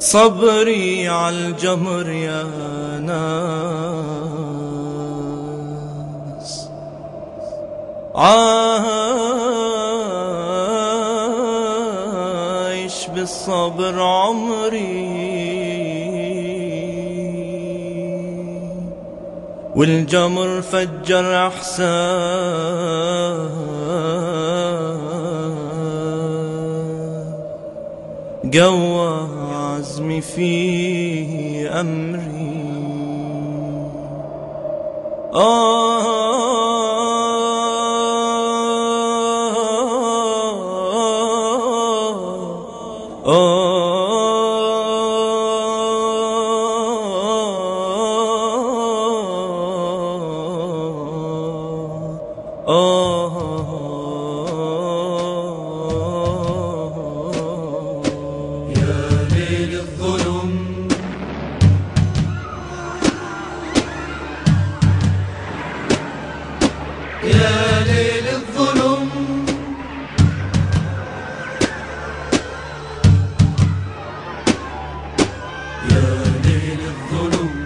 صبري عالجمر يا ناس، عايش بالصبر عمري، والجمر فجر احساس، قوى عزمي في أمري. يا ليل الظلم، يا ليل الظلم،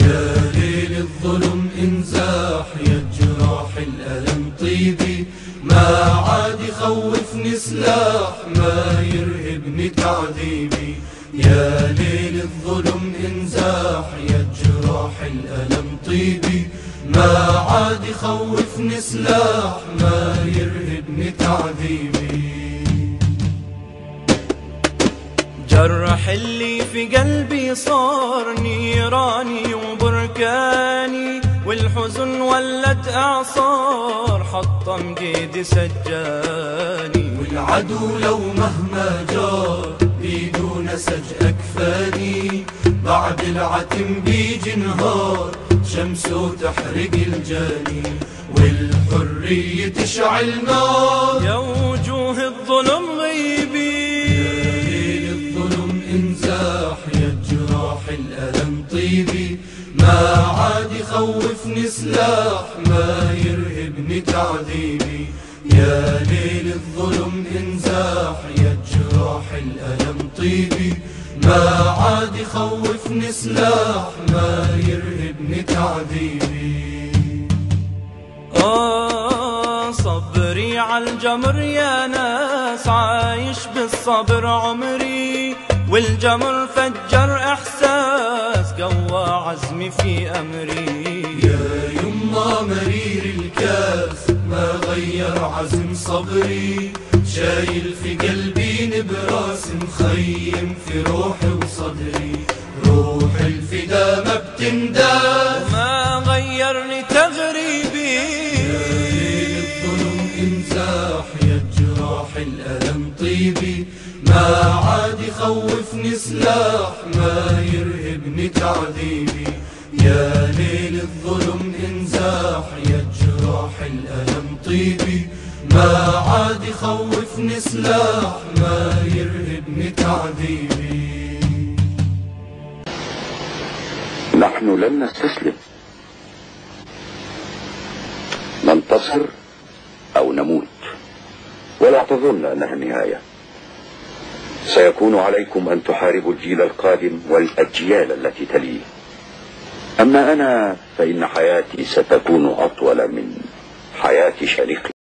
يا ليل الظلم، انزاح يا جراح الألم طيبي، ما عاد يخوفني سلاح، ما يرهبني تعذيبي. يا ليل الظلم انزاح يا جراح الألم طيبي، ما عاد يخوفني سلاح، ما يرهبني تعذيبي. جرح اللي في قلبي صار نيراني وبركاني، والحزن ولت اعصار حطم جيدي سجاني، والعدو لو مهما جار بيدو نسج أكفاني، بعد العتم بيجي نهار شمسه تحرق الجاني، والحرية تشعل نار. يا وجوه الظلم غيبي، يا ليل الظلم انزاح يا جراح الألم طيبي، ما عاد يخوفني سلاح، ما يرهبني تعذيبي. يا ليل الظلم انزاح يا جراح الألم طيبي، ما عاد يخوفني سلاح، ما يرهبني تعذيبي. صبري عالجمر يا ناس، عايش بالصبر عمري، والجمر فجر احساس، قوى عزمي في امري. يا يما مرير الكاس، ما غير عزم صبري، شايل في قلبي نبراس، مخيم في روحي وصدري، روح الفدا ما بتنداس، وما غيرني تغريبي. يا ليل الظلم انزاح يا جراح الألم طيبي، ما عاد يخوفني سلاح، ما يرهبني تعذيبي. يا ليل الظلم انزاح يا جراح الألم طيبي، ما عاد يخوفني سلاح، ما يرهبني تعذيبي. نحن لن نستسلم، ننتصر أو نموت، ولا تظن أنها النهاية. سيكون عليكم أن تحاربوا الجيل القادم والأجيال التي تليه. أما أنا فإن حياتي ستكون أطول من حياة شريكي.